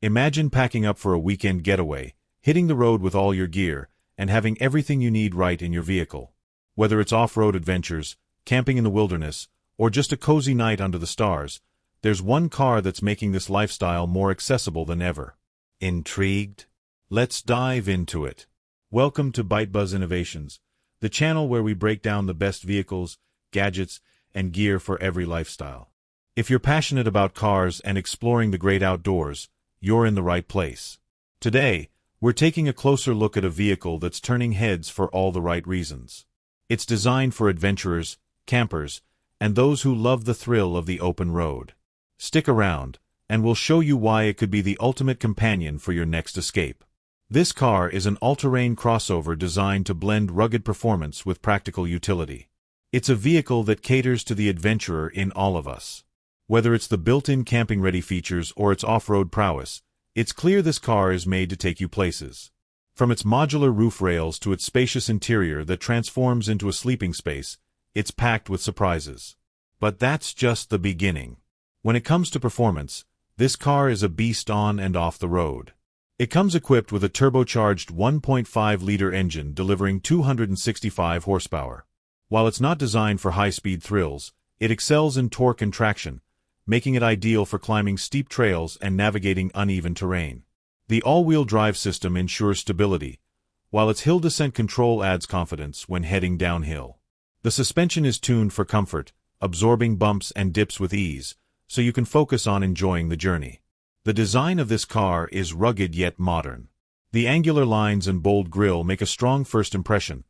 Imagine packing up for a weekend getaway, hitting the road with all your gear, and having everything you need right in your vehicle. Whether it's off-road adventures, camping in the wilderness, or just a cozy night under the stars, there's one car that's making this lifestyle more accessible than ever. Intrigued? Let's dive into it. Welcome to ByteBuzz Innovations, the channel where we break down the best vehicles, gadgets, and gear for every lifestyle. If you're passionate about cars and exploring the great outdoors, you're in the right place. Today, we're taking a closer look at a vehicle that's turning heads for all the right reasons. It's designed for adventurers, campers, and those who love the thrill of the open road. Stick around, and we'll show you why it could be the ultimate companion for your next escape. This car is an all-terrain crossover designed to blend rugged performance with practical utility. It's a vehicle that caters to the adventurer in all of us. Whether it's the built-in camping-ready features or its off-road prowess, it's clear this car is made to take you places. From its modular roof rails to its spacious interior that transforms into a sleeping space, it's packed with surprises. But that's just the beginning. When it comes to performance, this car is a beast on and off the road. It comes equipped with a turbocharged 1.5-liter engine delivering 265 horsepower. While it's not designed for high-speed thrills, it excels in torque and traction, making it ideal for climbing steep trails and navigating uneven terrain. The all-wheel drive system ensures stability, while its hill descent control adds confidence when heading downhill. The suspension is tuned for comfort, absorbing bumps and dips with ease, so you can focus on enjoying the journey. The design of this car is rugged yet modern. The angular lines and bold grille make a strong first impression,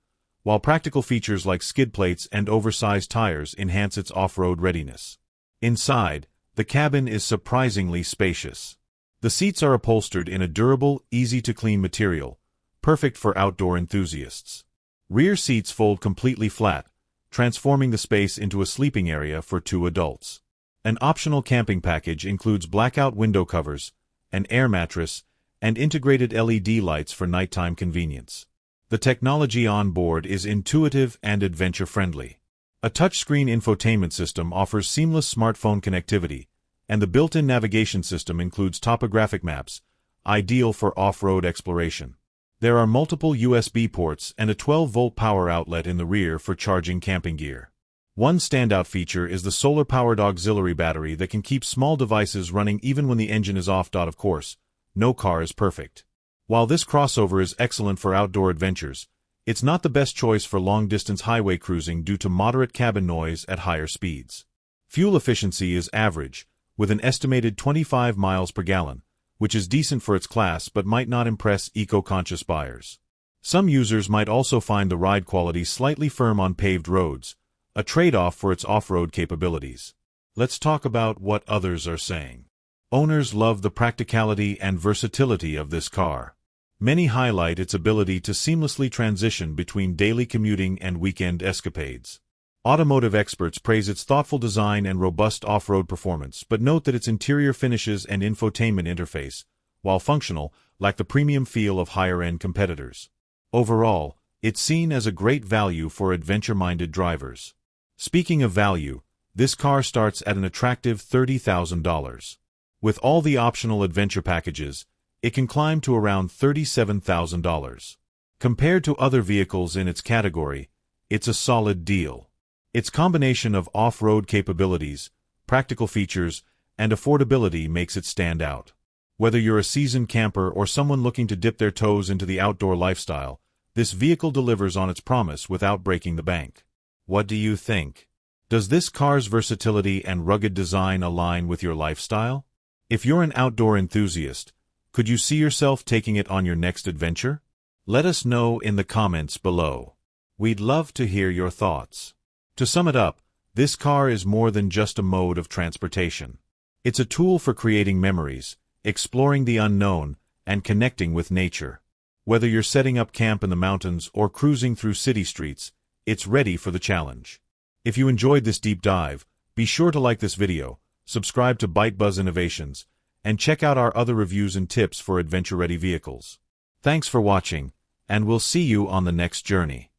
while practical features like skid plates and oversized tires enhance its off-road readiness. Inside, the cabin is surprisingly spacious. The seats are upholstered in a durable, easy-to-clean material, perfect for outdoor enthusiasts. Rear seats fold completely flat, transforming the space into a sleeping area for 2 adults. An optional camping package includes blackout window covers, an air mattress, and integrated LED lights for nighttime convenience. The technology on board is intuitive and adventure-friendly. A touchscreen infotainment system offers seamless smartphone connectivity, and the built-in navigation system includes topographic maps, ideal for off-road exploration. There are multiple USB ports and a 12-volt power outlet in the rear for charging camping gear. One standout feature is the solar-powered auxiliary battery that can keep small devices running even when the engine is off. Of course, no car is perfect. While this crossover is excellent for outdoor adventures, it's not the best choice for long-distance highway cruising due to moderate cabin noise at higher speeds. Fuel efficiency is average, with an estimated 25 miles per gallon, which is decent for its class but might not impress eco-conscious buyers. Some users might also find the ride quality slightly firm on paved roads, a trade-off for its off-road capabilities. Let's talk about what others are saying. Owners love the practicality and versatility of this car. Many highlight its ability to seamlessly transition between daily commuting and weekend escapades. Automotive experts praise its thoughtful design and robust off-road performance, but note that its interior finishes and infotainment interface, while functional, lack the premium feel of higher-end competitors. Overall, it's seen as a great value for adventure-minded drivers. Speaking of value, this car starts at an attractive $30,000. With all the optional adventure packages, it can climb to around $37,000. Compared to other vehicles in its category, it's a solid deal. Its combination of off-road capabilities, practical features, and affordability makes it stand out. Whether you're a seasoned camper or someone looking to dip their toes into the outdoor lifestyle, this vehicle delivers on its promise without breaking the bank. What do you think? Does this car's versatility and rugged design align with your lifestyle? If you're an outdoor enthusiast, could you see yourself taking it on your next adventure? Let us know in the comments below. We'd love to hear your thoughts. To sum it up, this car is more than just a mode of transportation. It's a tool for creating memories, exploring the unknown, and connecting with nature. Whether you're setting up camp in the mountains or cruising through city streets, it's ready for the challenge. If you enjoyed this deep dive, be sure to like this video, subscribe to ByteBuzz Innovations, and check out our other reviews and tips for adventure-ready vehicles. Thanks for watching, and we'll see you on the next journey.